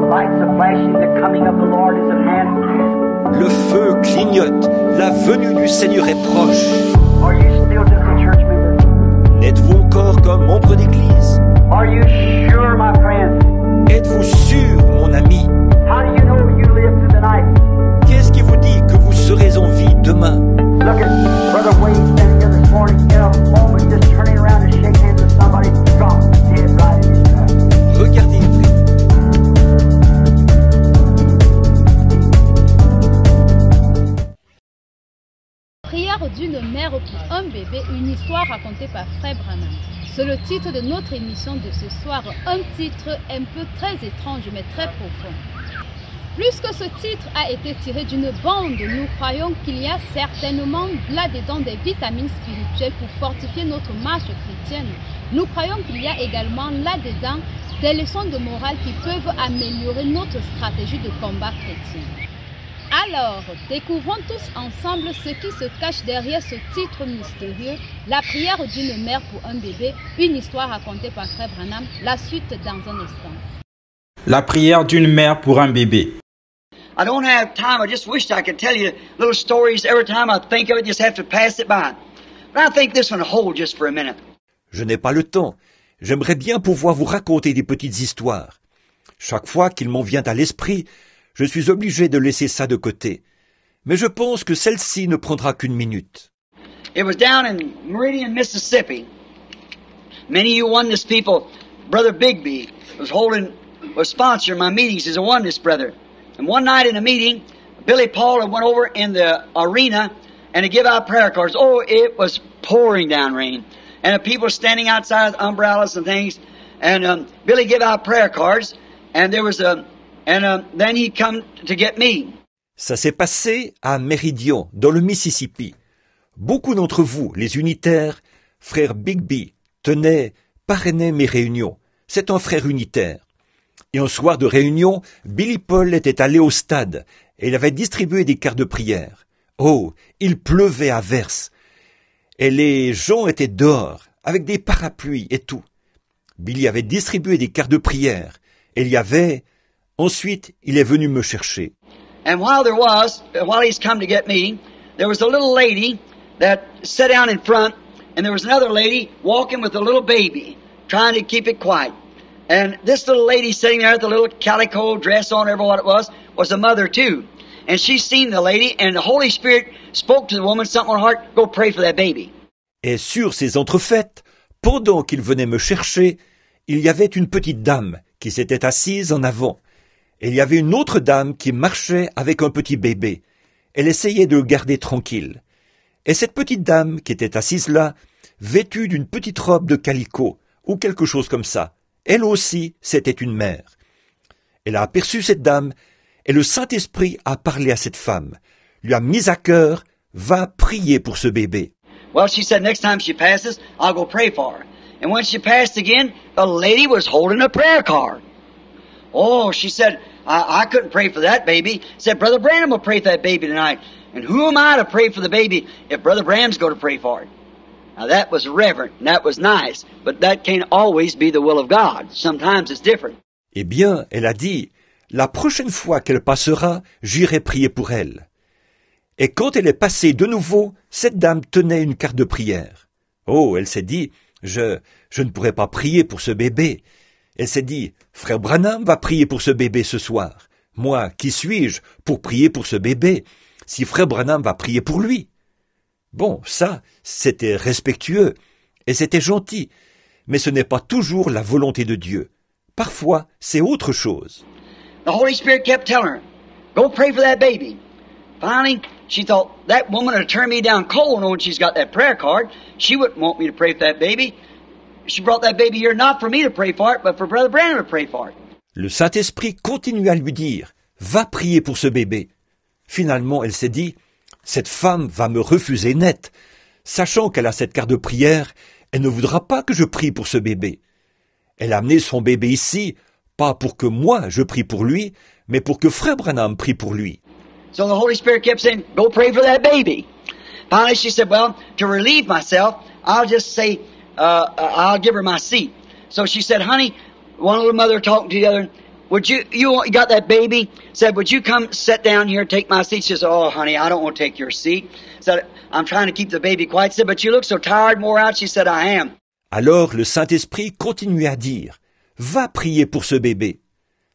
Lights are flashing, the coming of the Lord is at hand. Le feu clignote, la venue du Seigneur est proche. Are you still just a church member? N'êtes-vous encore qu'un membre d'église? Are you sure, my friend? Êtes-vous sûr, mon ami? How do you know you live through the night? Qu'est-ce qui vous dit que vous serez en vie demain? Look at Brother Wade standing here this morning in a moment, just turning around to shake hands with somebody, dropped dead right in his tracks. Regardez, Prière d'une mère pour un bébé, une histoire racontée par Frère Branham. C'est le titre de notre émission de ce soir, un titre un peu très étrange mais très profond. Puisque ce titre a été tiré d'une bande, nous croyons qu'il y a certainement là-dedans des vitamines spirituelles pour fortifier notre marche chrétienne. Nous croyons qu'il y a également là-dedans des leçons de morale qui peuvent améliorer notre stratégie de combat chrétien. Alors, découvrons tous ensemble ce qui se cache derrière ce titre mystérieux, la prière d'une mère pour un bébé, une histoire racontée par Frère Branham, la suite dans un instant. La prière d'une mère pour un bébé. I don't have time. I just wished I could tell you little stories. Every time I think of it, just have to pass it by. But I think this one will hold just for a minute. je n'ai pas le temps. J'aimerais bien pouvoir vous raconter des petites histoires. Chaque fois qu'il m'en vient à l'esprit, je suis obligé de laisser ça de côté. Mais je pense que celle-ci ne prendra qu'une minute. It was down in Meridian, Mississippi. Many of you oneness people, Brother Bigby was sponsoring my meetings as a oneness brother. And one night in a meeting, Billy Paul went over in the arena and to give out prayer cards. Oh, it was pouring down rain. And the people standing outside with umbrellas and things. And Billy gave out prayer cards. And there was then he come to get me. Ça s'est passé à Meridian, dans le Mississippi. Beaucoup d'entre vous, les unitaires, frère Bigby, parrainaient mes réunions. C'est un frère unitaire. Et un soir de réunion, Billy Paul était allé au stade et il avait distribué des cartes de prière. Oh, il pleuvait à verse. Et les gens étaient dehors, avec des parapluies et tout. Billy avait distribué des cartes de prière. Et il y avait... Ensuite, il est venu me chercher. And while he's come to get me, there was a little lady that sat down in front, and there was another lady walking with a little baby, trying to keep it quiet. And this little lady sitting there with the little calico dress on, whatever what it was a mother too. And she seen the lady, and the Holy Spirit spoke to the woman, something on her heart, go pray for that baby. Et sur ces entrefaites, pendant qu'il venait me chercher, il y avait une petite dame qui s'était assise en avant. Et il y avait une autre dame qui marchait avec un petit bébé. Elle essayait de le garder tranquille. Et cette petite dame qui était assise là, vêtue d'une petite robe de calicot, ou quelque chose comme ça, elle aussi, c'était une mère. Elle a aperçu cette dame, et le Saint-Esprit a parlé à cette femme, lui a mis à cœur, va prier pour ce bébé. Well, she said, next time she passes, I'll go pray for her. And when she passed again, the lady was holding a prayer card. Oh, she said, I couldn't pray for that baby. Said, Brother Branham will pray for that baby tonight. And who am I to pray for the baby if Brother Branham's going to pray for it? Now that was reverent, and that was nice, but that can't always be the will of God. Sometimes it's different. Eh bien, elle a dit, la prochaine fois qu'elle passera, j'irai prier pour elle. Et quand elle est passée de nouveau, cette dame tenait une carte de prière. Oh, elle s'est dit, je ne pourrai pas prier pour ce bébé. Elle s'est dit, Frère Branham va prier pour ce bébé ce soir. Moi, qui suis-je pour prier pour ce bébé, si Frère Branham va prier pour lui? Bon, ça, c'était respectueux, et c'était gentil, mais ce n'est pas toujours la volonté de Dieu. Parfois, c'est autre chose. The Holy Spirit kept telling her, go pray for that baby. Finally, she thought, that woman would turn me down cold when she's got that prayer card. She wouldn't want me to pray for that baby. She brought that baby here not for me to pray for it, but for Brother Branham to pray for it. Le Saint-Esprit continue à lui dire, va prier pour ce bébé. Finalement, elle s'est dit, cette femme va me refuser net. Sachant qu'elle a cette carte de prière, elle ne voudra pas que je prie pour ce bébé. Elle a amené son bébé ici, pas pour que moi je prie pour lui, mais pour que Frère Branham prie pour lui. So the Holy Spirit kept saying, go pray for that baby. Finally she said, well, to relieve myself, I'll just say, I'll give her my seat. So she said, honey, one little mother talking to the other, would you got that baby? Said, would you come sit down here and take my seat? She said, oh, honey, I don't want to take your seat. Said, I'm trying to keep the baby quiet. Said, but you look so tired, wore out. She said, I am. Alors le Saint-Esprit continuait à dire, va prier pour ce bébé.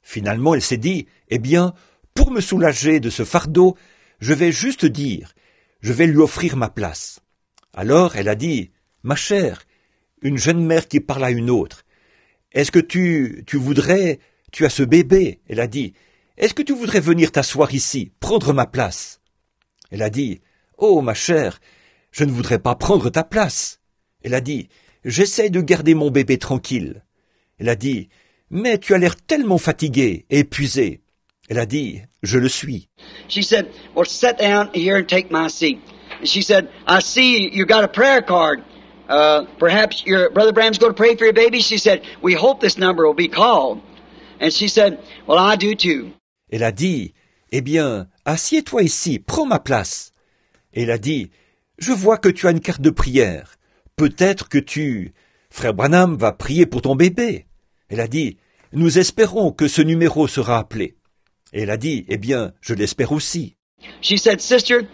Finalement, elle s'est dit, eh bien, pour me soulager de ce fardeau, je vais juste dire, je vais lui offrir ma place. Alors elle a dit, ma chère, une jeune mère qui parle à une autre, est-ce que tu as ce bébé? Elle a dit, est-ce que tu voudrais venir t'asseoir ici, prendre ma place? Elle a dit, oh ma chère, je ne voudrais pas prendre ta place. Elle a dit, j'essaie de garder mon bébé tranquille. Elle a dit, mais tu as l'air tellement fatigué et épuisé. Elle a dit, je le suis. She said, well, sit down here and take my seat. And she said, I see you got a prayer card. Perhaps your Brother Branham's going to pray for your baby. She said, we hope this number will be called. And she said, well, I do too. Elle a dit, eh bien, assieds-toi ici, prends ma place. Et elle a dit, je vois que tu as une carte de prière. Peut-être que Frère Branham va prier pour ton bébé. Elle a dit, nous espérons que ce numéro sera appelé. Et elle a dit, eh bien, je l'espère aussi. She said, sister,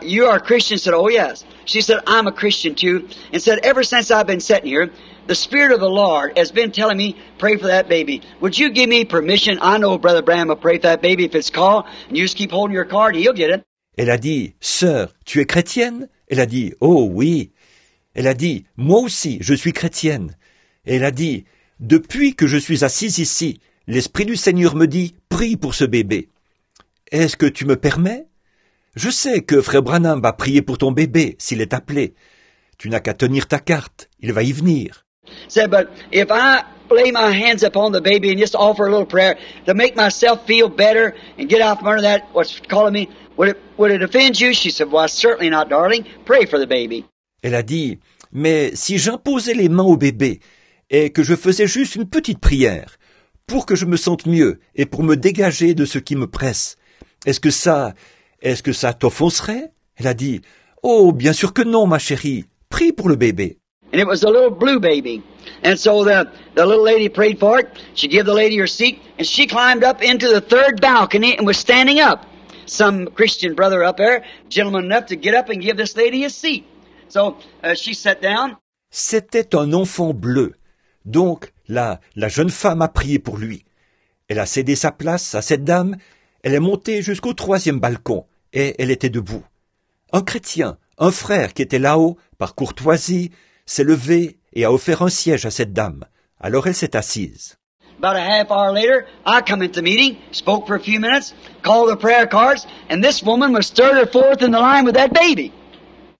you are a Christian? Said, oh yes. She said, I'm a Christian too. And said, ever since I've been sitting here, the Spirit of the Lord has been telling me, pray for that baby. Would you give me permission? I know Brother Branham will pray for that baby if it's called. And you just keep holding your card, he'll get it. Elle a dit, sœur, tu es chrétienne? Elle a dit, oh oui. Elle a dit, moi aussi, je suis chrétienne. Et elle a dit, depuis que je suis assise ici, l'Esprit du Seigneur me dit, prie pour ce bébé. Est-ce que tu me permets? Je sais que Frère Branham va prier pour ton bébé s'il est appelé. Tu n'as qu'à tenir ta carte, il va y venir. Said, but if I lay my hands upon the baby and just offer a little prayer to make myself feel better and get out from under that, what's calling me, would it offend you? She said, well, certainly not, darling. Pray for the baby. Elle a dit, mais si j'imposais les mains au bébé et que je faisais juste une petite prière pour que je me sente mieux et pour me dégager de ce qui me presse, est-ce que ça t'offenserait? Elle a dit, oh, bien sûr que non, ma chérie. Prie pour le bébé. And it was a little blue baby. And so the little lady prayed for it. She gave the lady her seat, and she climbed up into the third balcony and was standing up. Some Christian brother up there, gentleman enough to get up and give this lady a seat. So she sat down. C'était un enfant bleu. Donc, la jeune femme a prié pour lui. Elle a cédé sa place à cette dame. Elle est montée jusqu'au 3e balcon, et elle était debout. Un chrétien, un frère qui était là-haut, par courtoisie, s'est levé et a offert un siège à cette dame. Alors elle s'est assise. About a half hour later, I come into the meeting, spoke for a few minutes, called the prayer cards, and this woman was third or fourth in the line with that baby.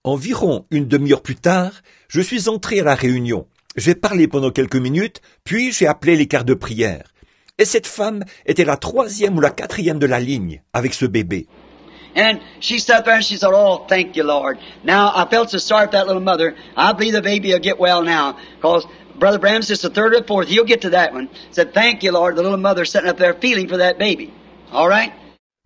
Environ une demi-heure plus tard, je suis entré à la réunion. J'ai parlé pendant quelques minutes, puis j'ai appelé les cartes de prière. Et cette femme était la 3e ou la 4e de la ligne avec ce bébé. And she sat there and she said, oh, thank you, Lord. Now, I felt so sorry for that little mother. I believe the baby will get well now. Because Brother Branham's just the third or fourth. He'll get to that one. Said, thank you, Lord. The little mother sitting up there feeling for that baby. All right?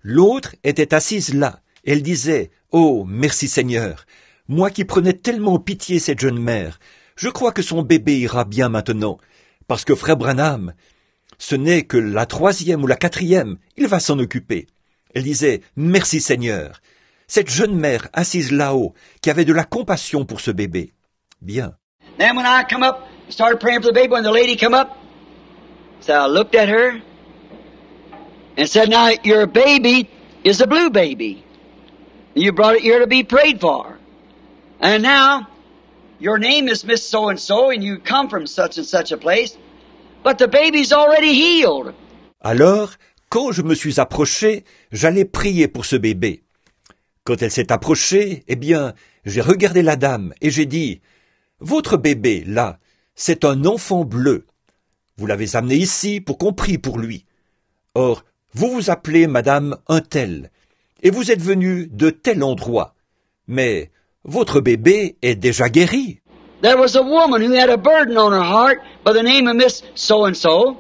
L'autre était assise là. Elle disait, oh, merci Seigneur. Moi qui prenais tellement pitié cette jeune mère. Je crois que son bébé ira bien maintenant. Parce que Frère Branham, ce n'est que la 3e ou la 4e. Il va s'en occuper. Elle disait, merci Seigneur. Cette jeune mère assise là-haut, qui avait de la compassion pour ce bébé. Bien. Then when I come up, started praying for the baby, when the lady come up, so I looked at her and said, now your baby is a blue baby. You brought it here to be prayed for. And now, your name is Miss So-and-so, and you come from such and such a place, but the baby's already healed. Alors, quand je me suis approché, j'allais prier pour ce bébé. Quand elle s'est approchée, eh bien, j'ai regardé la dame et j'ai dit, « Votre bébé, là, c'est un enfant bleu. Vous l'avez amené ici pour qu'on prie pour lui. Or, vous vous appelez Madame un tel, et vous êtes venu de tel endroit. Mais votre bébé est déjà guéri. » There was a woman who had a burden on her heart by the name of Miss So-and-so,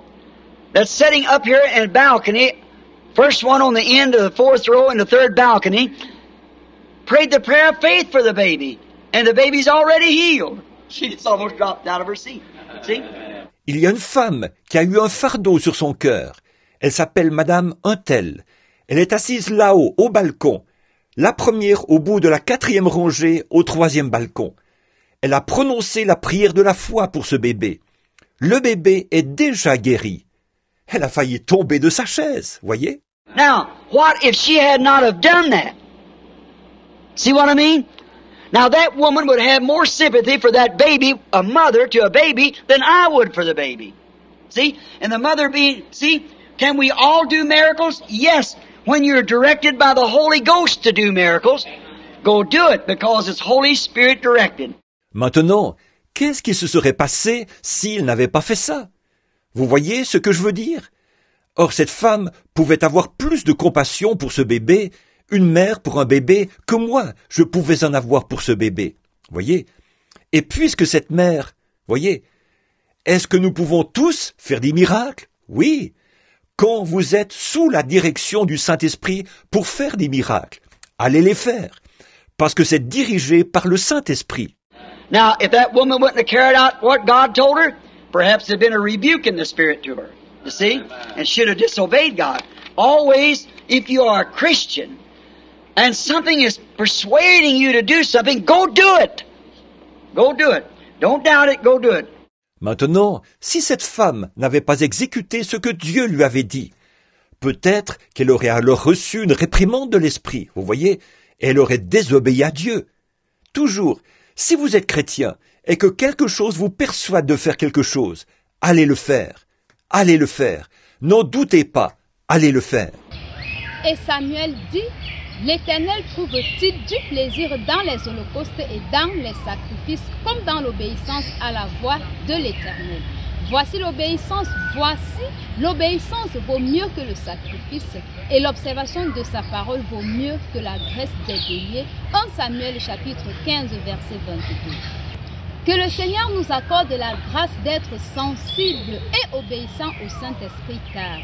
that's sitting up here in a balcony, first one on the end of the 4th row in the 3rd balcony, prayed the prayer of faith for the baby, and the baby's already healed. She just almost dropped out of her seat. See? Il y a une femme qui a eu un fardeau sur son cœur. Elle s'appelle Madame Untel. Elle est assise là-haut, au balcon. La première au bout de la 4e rangée, au 3e balcon. Elle a prononcé la prière de la foi pour ce bébé. Le bébé est déjà guéri. Elle a failli tomber de sa chaise, voyez? Now, what if she had not have done that? See what I mean? Now that woman would have more sympathy for that baby, a mother to a baby, than I would for the baby. See? And the mother being, see? Can we all do miracles? Yes. When you're directed by the Holy Ghost to do miracles, go do it because it's Holy Spirit directed. Maintenant, qu'est-ce qui se serait passé s'il n'avait pas fait ça? Vous voyez ce que je veux dire? Or, cette femme pouvait avoir plus de compassion pour ce bébé, une mère pour un bébé, que moi, je pouvais en avoir pour ce bébé. Voyez? Et puisque cette mère, voyez, est-ce que nous pouvons tous faire des miracles? Oui. Quand vous êtes sous la direction du Saint-Esprit pour faire des miracles, allez les faire, parce que c'est dirigé par le Saint-Esprit. Now, if that woman wouldn't have carried out what God told her, perhaps there'd been a rebuke in the Spirit to her, you see, and should have disobeyed God. Always, if you are a Christian, and something is persuading you to do something, go do it. Go do it. Don't doubt it, go do it. Maintenant, si cette femme n'avait pas exécuté ce que Dieu lui avait dit, peut-être qu'elle aurait alors reçu une réprimande de l'Esprit, vous voyez, et elle aurait désobéi à Dieu. Toujours, si vous êtes chrétien et que quelque chose vous persuade de faire quelque chose, allez le faire. Allez le faire. N'en doutez pas, allez le faire. Et Samuel dit, l'Éternel trouve-t-il du plaisir dans les holocaustes et dans les sacrifices comme dans l'obéissance à la voix de l'Éternel? Voici l'obéissance vaut mieux que le sacrifice et l'observation de sa parole vaut mieux que la graisse des béliers. 1 Samuel chapitre 15 verset 22. Que le Seigneur nous accorde la grâce d'être sensibles et obéissants au Saint-Esprit, car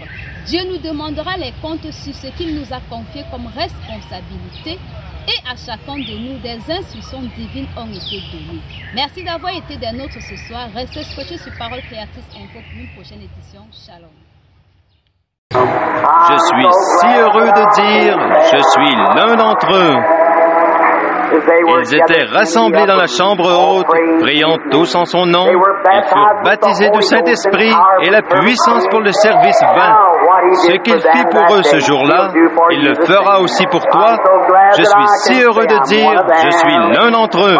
Dieu nous demandera les comptes sur ce qu'il nous a confié comme responsabilité et à chacun de nous des instructions divines ont été données. Merci d'avoir été des nôtres ce soir. Restez scotchés sur Parole Créatrice Info pour une prochaine édition. Shalom. Je suis si heureux de dire, je suis l'un d'entre eux. Ils étaient rassemblés dans la chambre haute, priant tous en son nom. Ils furent baptisés du Saint-Esprit et la puissance pour le service vint. Ce qu'il fit pour eux ce jour-là, il le fera aussi pour toi. Je suis si heureux de dire, je suis l'un d'entre eux.